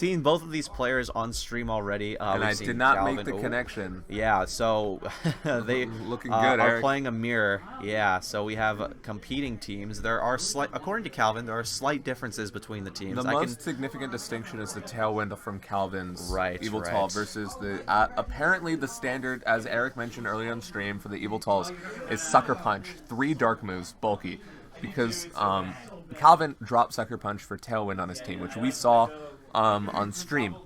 seen both of these players on stream already. And I did not make the connection. Yeah, so they looking good, are Eric. playing a mirror. Yeah, so we have competing teams. There are according to Calvin, there are slight differences between the teams. The most significant distinction is the tailwind from Calvin's Evil Tall versus the apparently the standard, as Eric mentioned earlier on stream, for the Evil Talls is Sucker Punch, 3 dark moves, bulky, because Calvin dropped Sucker Punch for tailwind on his team, which we saw on stream.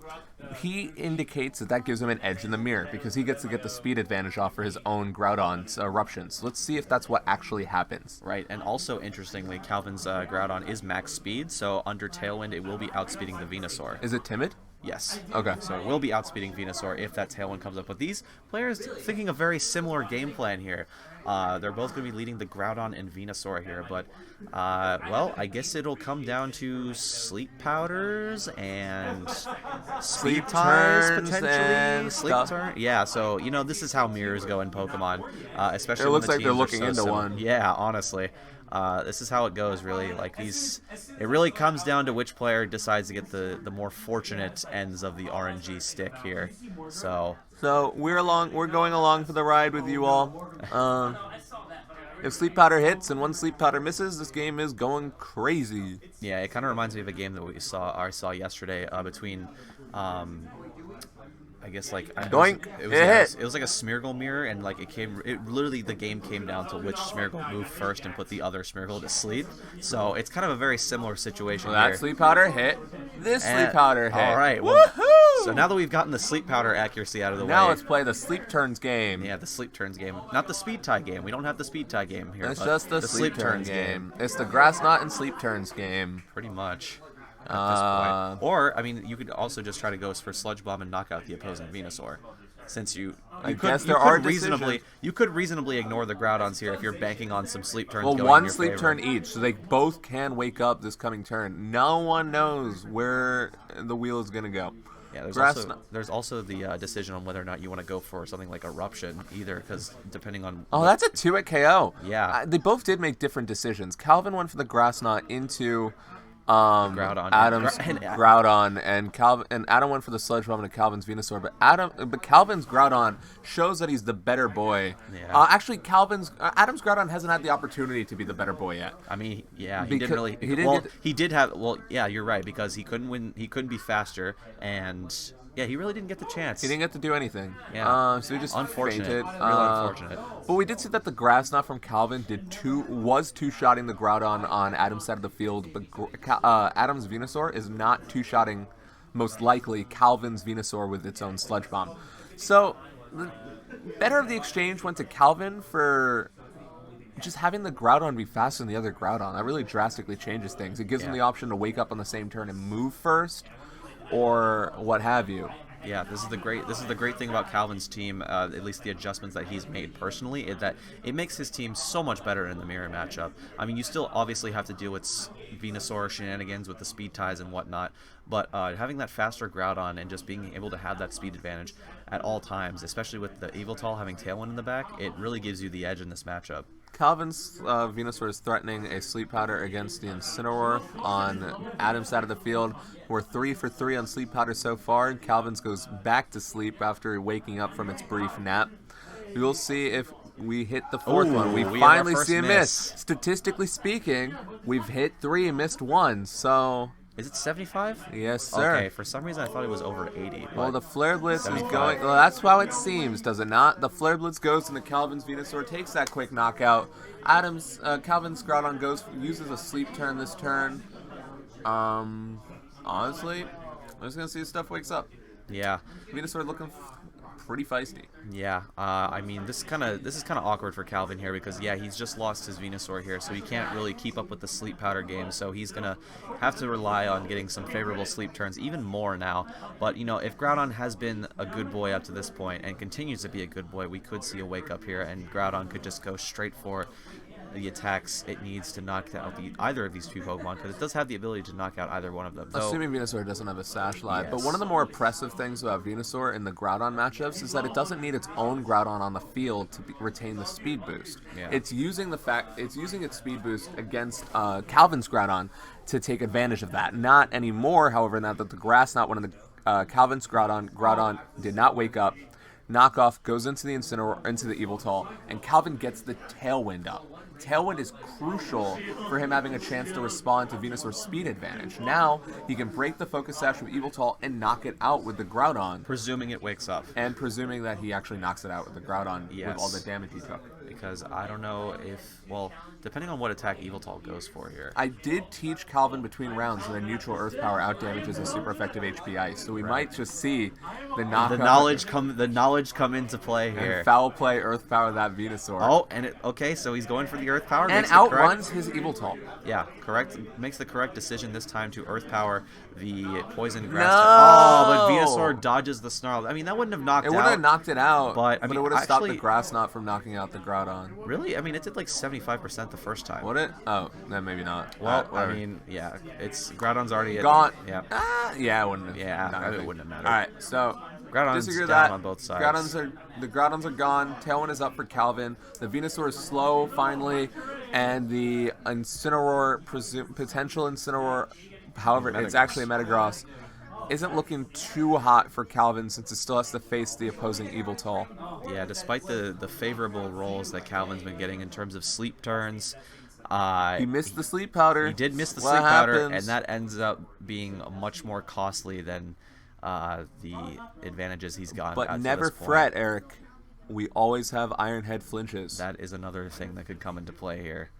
He indicates that gives him an edge in the mirror because he gets to get the speed advantage off for his own Groudon's eruptions. Let's see if that's what actually happens. Right, and also interestingly, Calvin's Groudon is max speed, so under Tailwind it will be outspeeding the Venusaur. Is it timid? Yes. Okay. So it will be outspeeding Venusaur if that Tailwind comes up. But these players thinking a very similar game plan here. They're both going to be leading the Groudon and Venusaur here, but, well, I guess it'll come down to Sleep Powders and Speed Ties, potentially. Sleep Turn. Yeah, so, you know, this is how mirrors go in Pokemon, especially it looks when like they're looking into one. Yeah, honestly. This is how it goes, really. Like it really comes down to which player decides to get the more fortunate ends of the RNG stick here. So we're going along for the ride with you all. If Sleep Powder hits and one Sleep Powder misses, this game is going crazy. Yeah, it kind of reminds me of a game that I saw yesterday between. I guess like Doink. It was like a Smeargle mirror, and like literally the game came down to which Smeargle moved first and put the other Smeargle to sleep. So it's kind of a very similar situation here. That Sleep Powder hit. Sleep Powder hit. All right. Well, woohoo! So now that we've gotten the Sleep Powder accuracy out of the way, now let's play the Sleep Turns game. Yeah, the Sleep Turns game, not the Speed Tie game. We don't have the Speed Tie game here. It's just the Sleep Turns game. It's the Grass Knot and Sleep Turns game. Pretty much. At this point. Or, I mean, you could also just try to go for Sludge Bomb and knock out the opposing Venusaur. Since you could reasonably ignore the Groudons here if you're banking on some sleep turns. Well, going one in your sleep favor. turn each, so they both can wake up this coming turn. No one knows where the wheel is gonna go. Yeah, there's also the decision on whether or not you want to go for something like Eruption either, because depending on. Oh, that's a 2 at KO. Yeah, they both did make different decisions. Calvin went for the Grass Knot into. Groudon. Adam's Groudon, and Adam went for the Sludge Bomb into Calvin's Venusaur, but Calvin's Groudon shows that he's the better boy. Yeah. Actually, Adam's Groudon hasn't had the opportunity to be the better boy yet. I mean, yeah, he didn't really. Yeah, you're right, because he couldn't win. He couldn't be faster, and yeah, he really didn't get the chance. He didn't get to do anything. Yeah. So he just unfortunate. fainted. Real unfortunate. But we did see that the Grass Knot from Calvin was two-shotting the Groudon on Adam's side of the field, but Adam's Venusaur is not two-shotting, most likely, Calvin's Venusaur with its own Sludge Bomb. So, the better of the exchange went to Calvin for just having the Groudon be faster than the other Groudon. That really drastically changes things. It gives him the option to wake up on the same turn and move first, or what have you. Yeah, this is the great thing about Calvin's team, at least the adjustments that he's made personally, is that it makes his team so much better in the mirror matchup. I mean, you still obviously have to deal with Venusaur shenanigans with the speed ties and whatnot, but having that faster Groudon and just being able to have that speed advantage at all times, especially with the Yveltal having Tailwind in the back, it really gives you the edge in this matchup. Calvin's Venusaur is threatening a Sleep Powder against the Incineroar on Adam's side of the field. We're 3 for 3 on Sleep Powder so far. Calvin's goes back to sleep after waking up from its brief nap. We'll see if we hit the fourth one. We finally see a miss. Statistically speaking, we've hit 3 and missed 1, so... Is it 75? Yes, sir. Okay, for some reason I thought it was over 80. Well, the Flare Blitz is going... Well, that's how it seems, does it not? The Flare Blitz goes into Calvin's Venusaur, takes that quick knockout. Calvin's Groudon uses a sleep turn this turn. Honestly, I'm just going to see if stuff wakes up. Yeah. Venusaur looking pretty feisty. Yeah, I mean, this is kind of awkward for Calvin here because, yeah, he's just lost his Venusaur here, so he can't really keep up with the Sleep Powder game, so he's going to have to rely on getting some favorable sleep turns even more now. But, you know, if Groudon has been a good boy up to this point and continues to be a good boy, we could see a wake up here, and Groudon could just go straight for the attacks it needs to knock out either of these two Pokemon, because it does have the ability to knock out either one of them. Assuming Venusaur doesn't have a Sash Live. Yes. But one of the more impressive things about Venusaur in the Groudon matchups is that it doesn't need its own Groudon on the field to retain the speed boost. Yeah. It's using its speed boost against Calvin's Groudon to take advantage of that. Not anymore, however, now that the Grass Knot, one of the Calvin's Groudon did not wake up. Knockoff goes into the Incineroar, into the Yveltal, and Calvin gets the Tailwind up. Tailwind is crucial for him having a chance to respond to Venusaur's speed advantage. Now, he can break the Focus Sash of Yveltal and knock it out with the Groudon. Presuming it wakes up. And presuming that he actually knocks it out with the Groudon with all the damage he took. Because I don't know if, well, depending on what attack Yveltal goes for here. I did teach Calvin between rounds that a neutral Earth Power out damages a super effective HP Ice, so we might just see the knockout. The knowledge come into play here. And foul play Earth Power that Venusaur. Oh, and okay, so he's going for the Earth Power. And outruns his Yveltal. Yeah, correct. Makes the correct decision this time to Earth Power the Poison Grass. No! Oh, but Venusaur dodges the Snarl. I mean, that wouldn't have knocked it out. It wouldn't have knocked it out, but I mean, it would have stopped the Grass Knot from knocking out the Groudon. Really? I mean, it did like 75% the first time. Would it? Oh, then maybe not. Well, I mean, yeah, it's Groudon's already gone. Yeah. Yeah, it wouldn't have. Yeah, it wouldn't have mattered. All right, so Groudon's disagree with down that. on both sides. The Groudons are gone. Tailwind is up for Calvin. The Venusaur is slow finally, and the Incineroar, potential Incineroar, however, it's actually a Metagross, isn't looking too hot for Calvin since it still has to face the opposing Yveltal. Yeah, despite the favorable rolls that Calvin's been getting in terms of sleep turns. He missed the Sleep Powder. He did miss the Sleep Powder, and that ends up being much more costly than the advantages he's gotten. But never fret, Eric. We always have Iron Head flinches. That is another thing that could come into play here.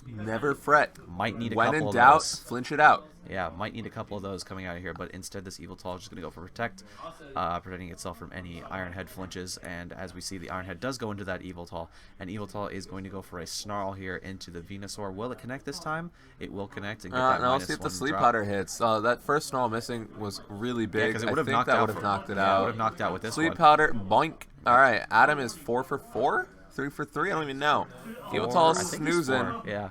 Never fret. Might need a when couple in of doubt, those. flinch it out. Yeah, might need a couple of those coming out of here, but instead this Yveltal is just going to go for Protect, protecting itself from any Iron Head flinches, and as we see, the Iron Head does go into that Yveltal, and Yveltal is going to go for a Snarl here into the Venusaur. Will it connect this time? It will connect and get that I'll see if the Sleep Powder hits. That first Snarl missing was really big. Because it would have knocked that out. would have knocked it Yeah, out. it would have knocked out with this Sleep Powder, boink. All right, Adam is 4 for 4? 3 for 3? I don't even know. Yveltal is snoozing. Yeah.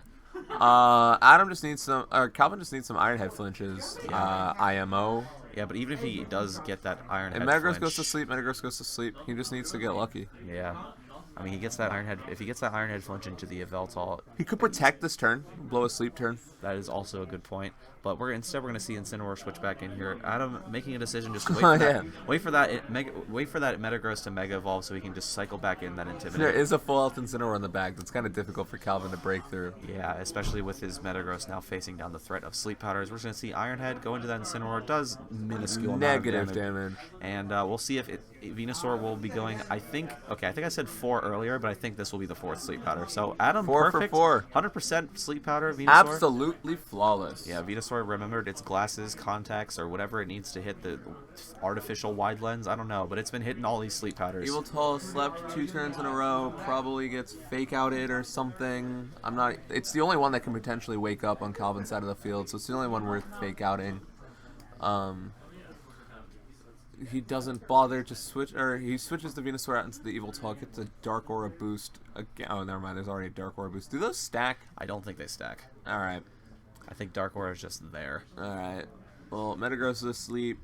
Adam just needs some, or Calvin just needs some Iron Head flinches. IMO. Yeah, but even if he does get that Iron Head And Metagross flinch, goes to sleep, Metagross goes to sleep. He just needs to get lucky. Yeah. I mean, he gets that Iron Head. If he gets that Iron Head flinch into the Yveltal, he could protect this turn, blow a sleep turn. That is also a good point. But instead we're going to see Incineroar switch back in here. Adam making a decision just to wait for that. Wait for that Metagross to Mega Evolve so he can just cycle back in that Intimidate. There is a full health Incineroar in the bag. That's kind of difficult for Calvin to break through. Yeah, especially with his Metagross now facing down the threat of Sleep Powders. We're just going to see Iron Head go into that Incineroar. Does minuscule negative amount of damage. And we'll see if Venusaur will be going. I think I said 4 earlier, but I think this will be the 4th Sleep Powder. So Adam, 4 perfect, for 4. 100% Sleep Powder. Venusaur. Absolutely flawless. Yeah, Venusaur remembered its glasses, contacts, or whatever it needs to hit the artificial wide lens. I don't know, but it's been hitting all these Sleep Powders. Yveltal slept 2 turns in a row. Probably gets fake outed or something. It's the only one that can potentially wake up on Calvin's side of the field, so it's the only one worth fake outing. He doesn't bother to switch, or he switches the Venusaur out into the Yveltal, gets a Dark Aura boost again. Oh, never mind. There's already a Dark Aura boost. Do those stack? I don't think they stack. All right. I think Dark Aura is just there. All right. Well, Metagross is asleep.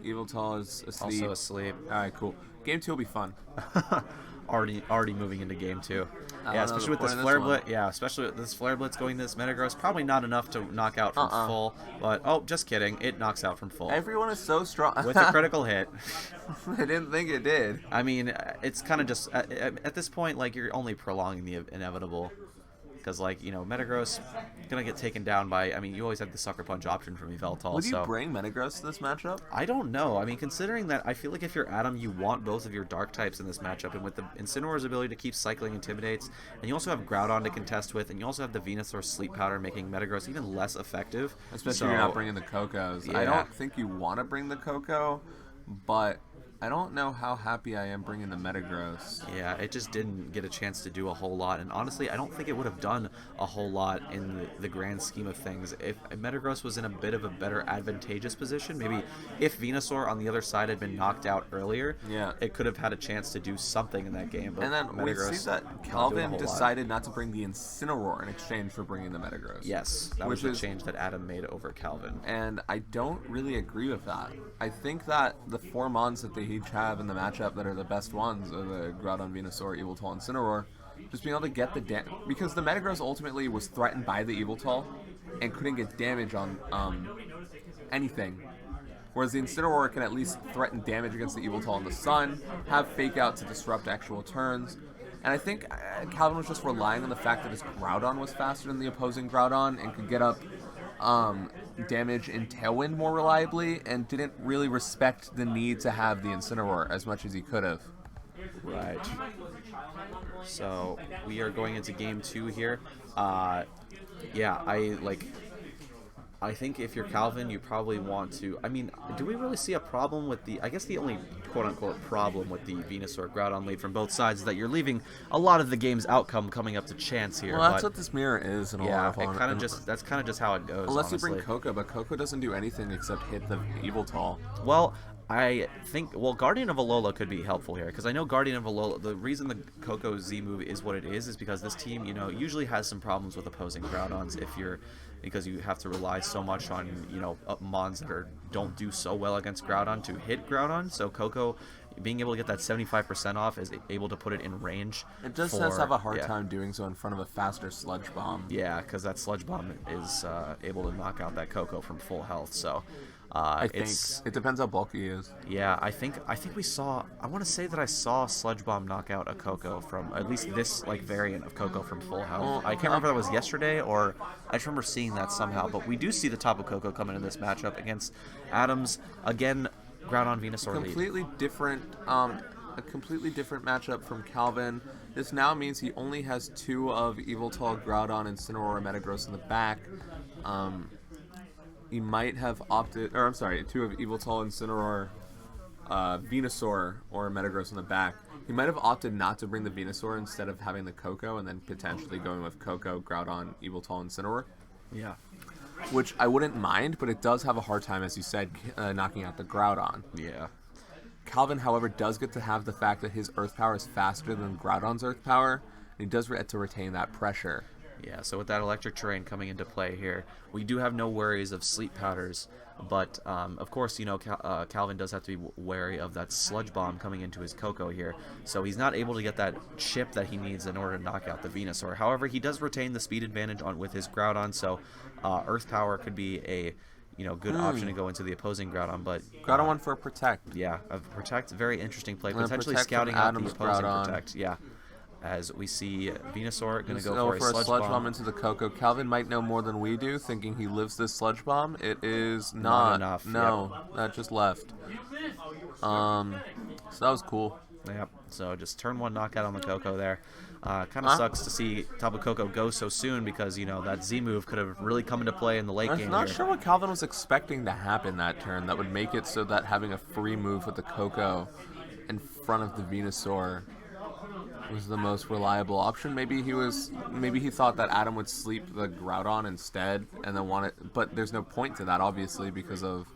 Yveltal is asleep. Also asleep. All right, cool. Game 2 will be fun. already moving into game 2. Yeah, especially with this Flare Blitz. Yeah, especially with this Flare Blitz going to this Metagross. Probably not enough to knock out from full. But just kidding. It knocks out from full. Everyone is so strong. With a critical hit. I didn't think it did. I mean, it's kind of just at this point, like, you're only prolonging the inevitable. Because, like, Metagross gonna get taken down by. I mean, you always have the Sucker Punch option from Yveltal. Would you bring Metagross to this matchup? I don't know. I mean, considering that, I feel like if you're Adam, you want both of your Dark types in this matchup, and with the Incineroar's ability to keep cycling Intimidates, and you also have Groudon to contest with, and you also have the Venusaur Sleep Powder making Metagross even less effective. Especially if you're not bringing the Cocos. Yeah. I don't think you want to bring the Coco, but I don't know how happy I am bringing the Metagross. Yeah, it just didn't get a chance to do a whole lot, and honestly, I don't think it would have done a whole lot in the grand scheme of things. If Metagross was in a bit of a better advantageous position, maybe if Venusaur on the other side had been knocked out earlier, it could have had a chance to do something in that game. But and then Metagross we see that Calvin decided not to bring the Incineroar in exchange for bringing the Metagross. Yes, that was the change that Adam made over Calvin. And I don't really agree with that. I think that the 4 mons that they each have in the matchup that are the best ones are the Groudon, Venusaur, Yveltal, and Incineroar. Just being able to get the damage, because the Metagross ultimately was threatened by the Yveltal and couldn't get damage on anything. Whereas the Incineroar can at least threaten damage against the Yveltal in the sun, have Fake Out to disrupt actual turns. And I think Calvin was just relying on the fact that his Groudon was faster than the opposing Groudon and could get up damage in Tailwind more reliably, and didn't really respect the need to have the Incineroar as much as he could have. Right. So we are going into game 2 here. Yeah, I think if you're Calvin, you probably want to... I mean, do we really see a problem with the... I guess the only quote-unquote problem with the Venusaur Groudon lead from both sides is that you're leaving a lot of the game's outcome coming up to chance here. Well, that's what this mirror is in a lot of that's kind of just how it goes, unless honestly. You bring Coco, but Coco doesn't do anything except hit the Yveltal. Well, I think, Guardian of Alola could be helpful here, because I know Guardian of Alola, the reason the Coco Z move is what it is because this team, usually has some problems with opposing Groudons because you have to rely so much on, mons that don't do so well against Groudon to hit Groudon, so Coco, being able to get that 75% off, is able to put it in range. It just does have a hard time doing so in front of a faster Sludge Bomb. Yeah, because that Sludge Bomb is able to knock out that Coco from full health, so... I think it depends how bulky he is. Yeah, I think we saw... I want to say that I saw Sludge Bomb knock out a Coco from... At least this, variant of Coco from full health. I can't remember if that was yesterday, or... I just remember seeing that somehow. But we do see the Tapu Koko come into this matchup against Adams. Again, Groudon Venusaur lead. A completely different matchup from Calvin. This now means he only has 2 of Yveltal, Groudon, and Incineroar and Metagross in the back. He might have opted, 2 of Yveltal, Incineroar, Venusaur, or Metagross in the back. He might have opted not to bring the Venusaur instead of having the Coco, and then potentially going with Coco, Groudon, Yveltal, Incineroar. Yeah. Which I wouldn't mind, but it does have a hard time, as you said, knocking out the Groudon. Yeah. Calvin, however, does get to have the fact that his Earth Power is faster than Groudon's Earth Power, and he does get to retain that pressure. Yeah, so with that electric terrain coming into play here, we do have no worries of sleep powders, but of course, Calvin does have to be wary of that Sludge Bomb coming into his Coco here, so he's not able to get that chip that he needs in order to knock out the Venusaur. However, he does retain the speed advantage with his Groudon, so Earth Power could be a good option to go into the opposing Groudon, but... Groudon won for a Protect. Yeah, a Protect, very interesting play, potentially scouting out the opposing Groudon. Protect, yeah. As we see Venusaur going to go for a Sludge Bomb into the Coco. Calvin might know more than we do, thinking he lives this Sludge Bomb. It is not enough. No, that just left. So that was cool. Yep. So just turn 1 knockout on the Coco there. Kind of sucks to see Tapu Koko go so soon because, that Z move could have really come into play in the late game. I'm not sure what Calvin was expecting to happen that turn that would make it so that having a free move with the Coco in front of the Venusaur was the most reliable option. Maybe he thought that Adam would sleep the Groudon instead and then but there's no point to that, obviously, because of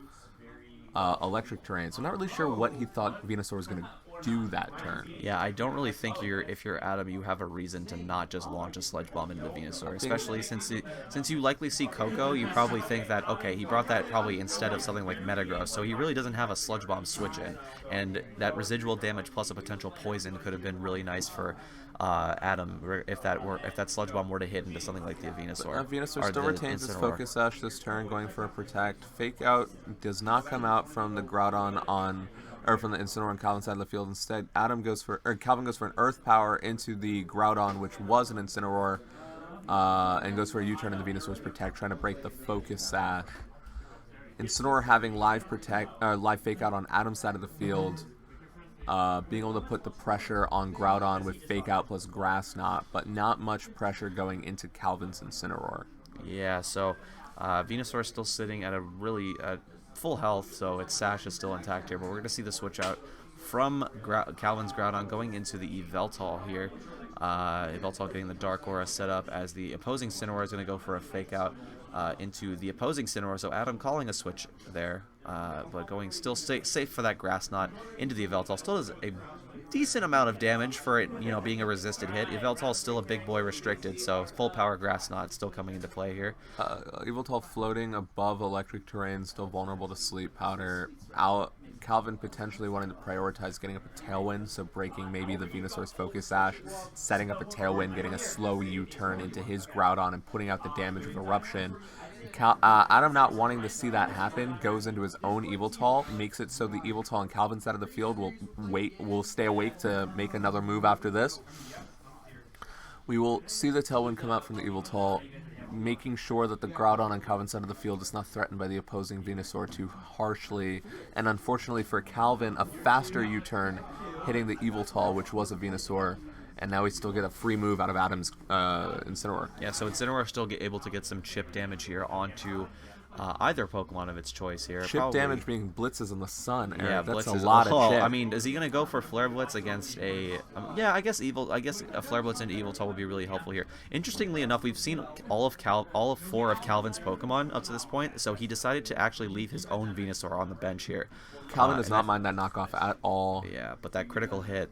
electric terrain. So I'm not really sure what he thought Venusaur was going to do that turn. Yeah, I don't really think if you're Adam, you have a reason to not just launch a Sludge Bomb into the Venusaur, especially since you likely see Coco. You probably think that, okay, he brought that probably instead of something like Metagross, so he really doesn't have a Sludge Bomb switch in, and that residual damage plus a potential poison could have been really nice for Adam if that Sludge Bomb were to hit into something like the Venusaur. Venusaur still retains his Focus Sash this turn, going for a Protect. Fake Out does not come out from the Groudon from the Incineroar on Calvin's side of the field. Instead, Calvin goes for an Earth Power into the Groudon, which was an Incineroar, and goes for a U-turn in the Venusaur's Protect, trying to break the Focus Sash. Incineroar having live Fake Out on Adam's side of the field, being able to put the pressure on Groudon with Fake Out plus Grass Knot, but not much pressure going into Calvin's Incineroar. Yeah, so Venusaur is still sitting at a really... full health, so its Sash is still intact here, but we're going to see the switch out from Calvin's Groudon going into the Yveltal here. Yveltal getting the Dark Aura set up as the opposing Incineroar is going to go for a fake out into the opposing Incineroar. So Adam calling a switch there, but going still safe for that Grass Knot into the Yveltal. Still does a decent amount of damage for it, being a resisted hit. Yveltal is still a big boy restricted, so full power Grass Knot still coming into play here. Yveltal floating above electric terrain, still vulnerable to Sleep Powder. Calvin potentially wanting to prioritize getting up a Tailwind, so breaking maybe the Venusaur's Focus Sash, setting up a Tailwind, getting a slow U-turn into his Groudon and putting out the damage with Eruption. Adam not wanting to see that happen, goes into his own Yveltal, makes it so the Yveltal on Calvin's side of the field will stay awake to make another move after this. We will see the Tailwind come out from the Yveltal, making sure that the Groudon on Calvin's side of the field is not threatened by the opposing Venusaur too harshly. And unfortunately for Calvin, a faster U-turn hitting the Yveltal, which was a Venusaur. And now we still get a free move out of Adam's Incineroar. Yeah, so Incineroar still able to get some chip damage here onto either Pokemon of its choice here. Chip damage being blitzes in the sun, Eric. Yeah, that's blitzes. A lot of chip. I mean, is he going to go for Flare Blitz against a... I guess a Flare Blitz into Yveltal would be really helpful here. Interestingly enough, we've seen all of 4 of Calvin's Pokemon up to this point, so he decided to actually leave his own Venusaur on the bench here. Calvin does not mind that knockoff at all. Yeah, but that critical hit...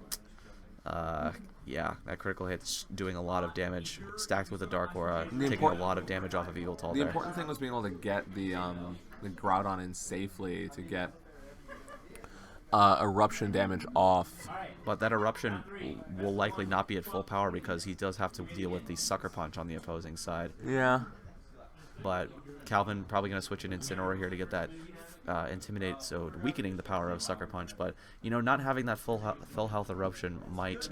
that critical hit's doing a lot of damage, stacked with a Dark Aura, taking a lot of damage off of Yveltal there. The important thing was being able to get the Groudon in safely to get Eruption damage off. But that Eruption will likely not be at full power because he does have to deal with the Sucker Punch on the opposing side. Yeah. But Calvin probably going to switch in Incineroar here to get that Intimidate, so weakening the power of Sucker Punch. But, not having that full health Eruption might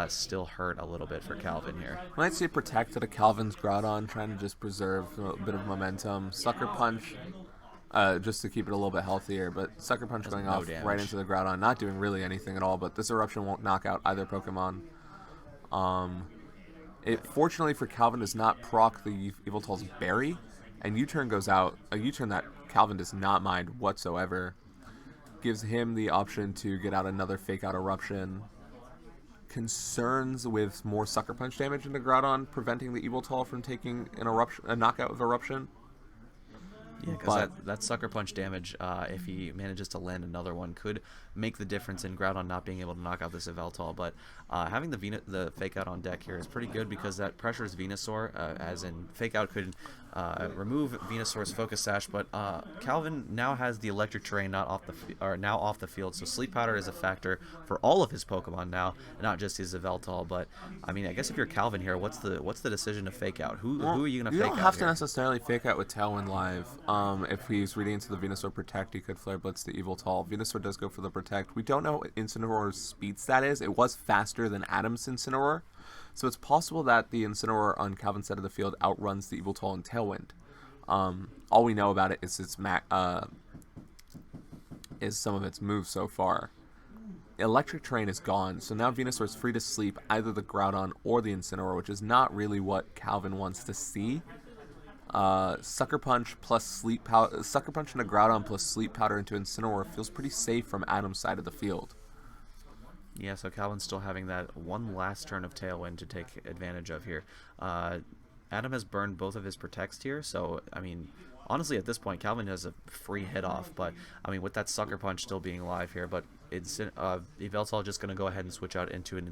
still hurt a little bit for Calvin here. Might see Protect to Calvin's Groudon, trying to just preserve a bit of momentum. Sucker Punch, just to keep it a little bit healthier, but Sucker Punch going off right into the Groudon, not doing really anything at all, but this Eruption won't knock out either Pokemon. It fortunately for Calvin does not proc the Yveltal's Berry, and U-turn goes out, a U-turn that Calvin does not mind whatsoever. Gives him the option to get out another fake out Eruption. Concerns with more Sucker Punch damage into Groudon, preventing the Yveltal from taking a knockout with Eruption. Yeah, because that Sucker Punch damage, if he manages to land another one, could make the difference in Groudon not being able to knock out this Yveltal. But having the Fake Out on deck here is pretty good because that pressures Venusaur, as in Fake Out could remove Venusaur's Focus Sash, but Calvin now has the Electric Terrain now off the field, so Sleep Powder is a factor for all of his Pokemon now, not just his Yveltal. But I mean, I guess if you're Calvin here, what's the decision to Fake Out? Who are you going to fake out? You don't have to necessarily Fake Out with Tailwind live. If he's reading into the Venusaur Protect, he could Flare Blitz the Yveltal. Venusaur does go for the Protect. We don't know what Incineroar's speed stat is. It was faster than Adam's Incineroar, so it's possible that the Incineroar on Calvin's side of the field outruns the Yveltal in Tailwind. All we know about it is is some of its moves so far. Electric Terrain is gone, so now Venusaur is free to sleep either the Groudon or the Incineroar, which is not really what Calvin wants to see. Sucker Punch plus Sleep Powder, Sucker Punch into Groudon plus Sleep Powder into Incineroar feels pretty safe from Adam's side of the field. Yeah, so Calvin's still having that one last turn of Tailwind to take advantage of here. Adam has burned both of his Protects here, so, I mean, honestly, at this point, Calvin has a free hit off, but, I mean, with that Sucker Punch still being alive here, but Yveltal just going to go ahead and switch out into in the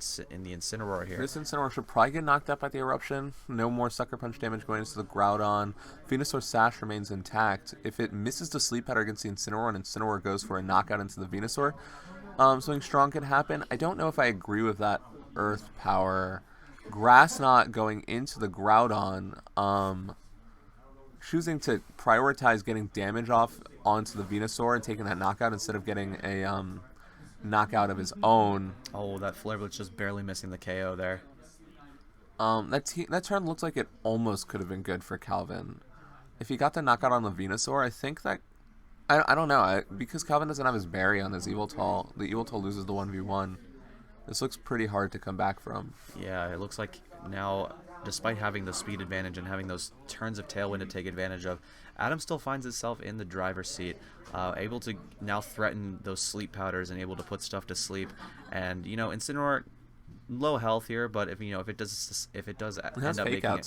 Incineroar here. This Incineroar should probably get knocked out by the Eruption. No more Sucker Punch damage going into the Groudon. Venusaur Sash remains intact. If it misses the Sleep Powder against the Incineroar and Incineroar goes for a knockout into the Venusaur, something strong could happen. I don't know if I agree with that Earth Power. Grass Knot going into the Groudon, choosing to prioritize getting damage off onto the Venusaur and taking that knockout instead of getting a knockout of his own. Oh, that Flare Blitz just barely missing the KO there. That turn looks like it almost could have been good for Calvin. If he got the knockout on the Venusaur, I think that... I don't know. Because Calvin doesn't have his Berry on his Yveltal, the Yveltal loses the 1v1. This looks pretty hard to come back from. Yeah, it looks like now, despite having the speed advantage and having those turns of Tailwind to take advantage of, Adam still finds himself in the driver's seat, able to now threaten those sleep powders and able to put stuff to sleep. And Incineroar, low health here, but if it does end up making it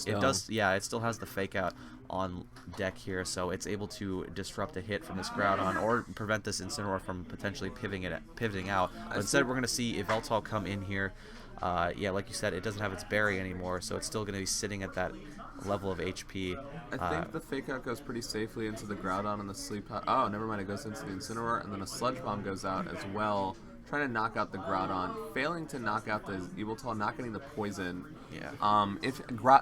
still has the fake out on deck here, so it's able to disrupt a hit from this Groudon or prevent this Incineroar from potentially pivoting out. But instead, we're going to see Yveltal come in here. Like you said, it doesn't have its berry anymore, so it's still going to be sitting at that level of HP. I think the fake out goes pretty safely into the Groudon and the sleep. Oh, never mind. It goes into the Incineroar, and then a Sludge Bomb goes out as well, trying to knock out the Groudon, failing to knock out the Yveltal, not getting the poison. Yeah.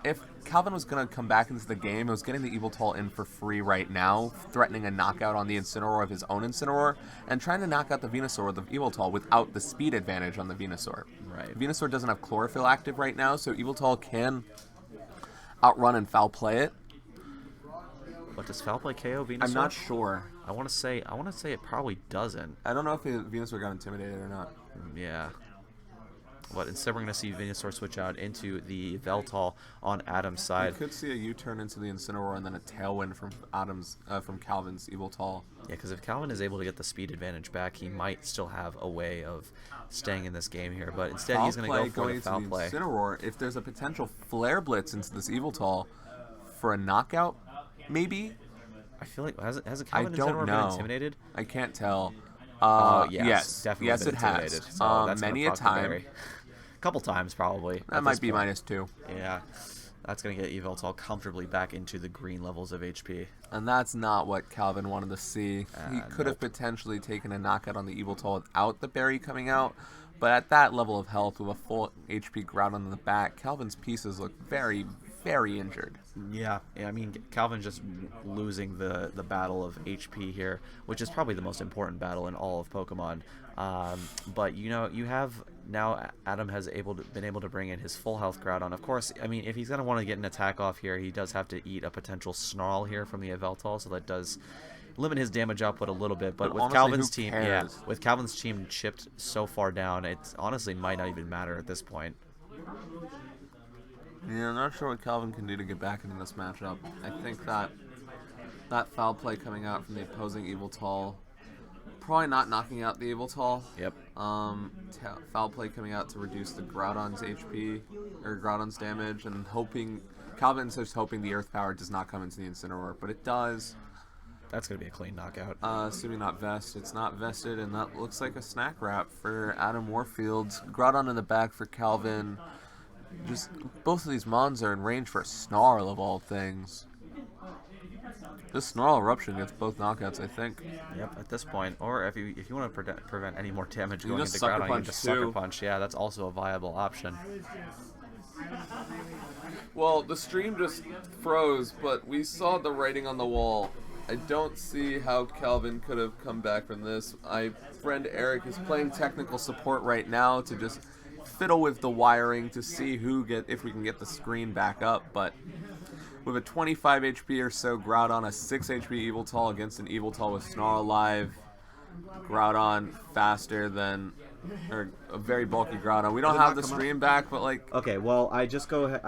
If Calvin was going to come back into the game, it was getting the Yveltal in for free right now, threatening a knockout on the Incineroar of his own Incineroar, and trying to knock out the Venusaur with the Yveltal without the speed advantage on the Venusaur. Right. Venusaur doesn't have Chlorophyll active right now, so Yveltal can outrun and foul play it. But does foul play KO Venusaur? I'm not sure. I want to say it probably doesn't. I don't know if Venusaur got intimidated or not. Yeah. But instead, we're going to see Venusaur switch out into the Yveltal on Adam's side. You could see a U-turn into the Incineroar and then a Tailwind from Calvin's Yveltal. Yeah, because if Calvin is able to get the speed advantage back, he might still have a way of staying in this game here. But instead, he's going to go for the foul play. Incineroar, if there's a potential Flare Blitz into this Yveltal for a knockout, maybe. I feel like has Calvin Incineroar been intimidated? I can't tell. Yes, definitely. Yes, been it intimidated. has. So that's many a time. Couple times probably. That might be -2. Yeah, that's gonna get Yveltal comfortably back into the green levels of HP. And that's not what Calvin wanted to see. He could have potentially taken a knockout on the Yveltal without the berry coming out, but at that level of health with a full HP Groudon in the back, Calvin's pieces look very, very injured. Yeah, I mean, Calvin's just losing the battle of HP here, which is probably the most important battle in all of Pokemon. But you have now Adam has been able to bring in his full health Groudon. Of course, I mean, if he's gonna want to get an attack off here, he does have to eat a potential Snarl here from the Yveltal, so that does limit his damage output a little bit. But with honestly, Calvin's team chipped so far down, it honestly might not even matter at this point. Yeah, I'm not sure what Calvin can do to get back into this matchup. I think that foul play coming out from the opposing Yveltal, probably not knocking out the Yveltal. Yep. Foul play coming out to reduce the Groudon's HP, or Groudon's damage, and Calvin's just hoping the Earth Power does not come into the Incineroar, but it does. That's going to be a clean knockout. Assuming not vest. It's not vested, and that looks like a snack wrap for Adam Warfield. Groudon in the back for Calvin. Just both of these Mons are in range for a Snarl of all things. This Snarl Eruption gets both knockouts, I think. Yep, at this point. Or if you want to prevent any more damage going into Groudon, you can just Sucker Punch. Yeah, that's also a viable option. Well, the stream just froze, but we saw the writing on the wall. I don't see how Calvin could have come back from this. My friend Eric is playing technical support right now to just fiddle with the wiring to see if we can get the screen back up, but with a 25 HP or so Groudon, a 6 HP Yveltal against an Yveltal with Snarl live, Groudon faster than, or a very bulky Groudon. We don't have the stream back, but like... Okay, well, I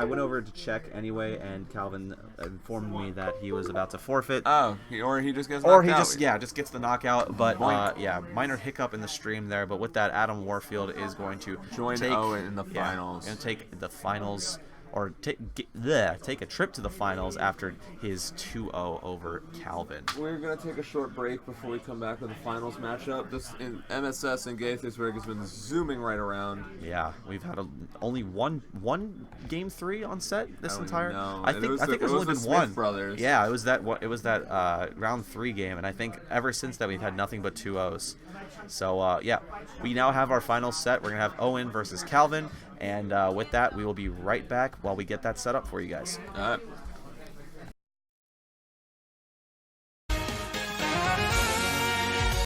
went over to check anyway, and Calvin informed me that he was about to forfeit. Oh, or he just gets knocked out. Or he just gets the knockout, but minor hiccup in the stream there, but with that, Adam Warfield is going to join Owen in the finals. And take the finals, or take a trip to the finals after his 2-0 over Calvin. We're going to take a short break before we come back with the finals matchup. This in MSS in Gaithersburg has been zooming right around. Yeah, we've had only one game 3 on set this entire. No, I think there's only been one. Brothers. Yeah, it was that round 3 game, and I think ever since that we've had nothing but 2-0s. So we now have our final set. We're gonna have Owen versus Calvin, and with that we will be right back while we get that set up for you guys. All right.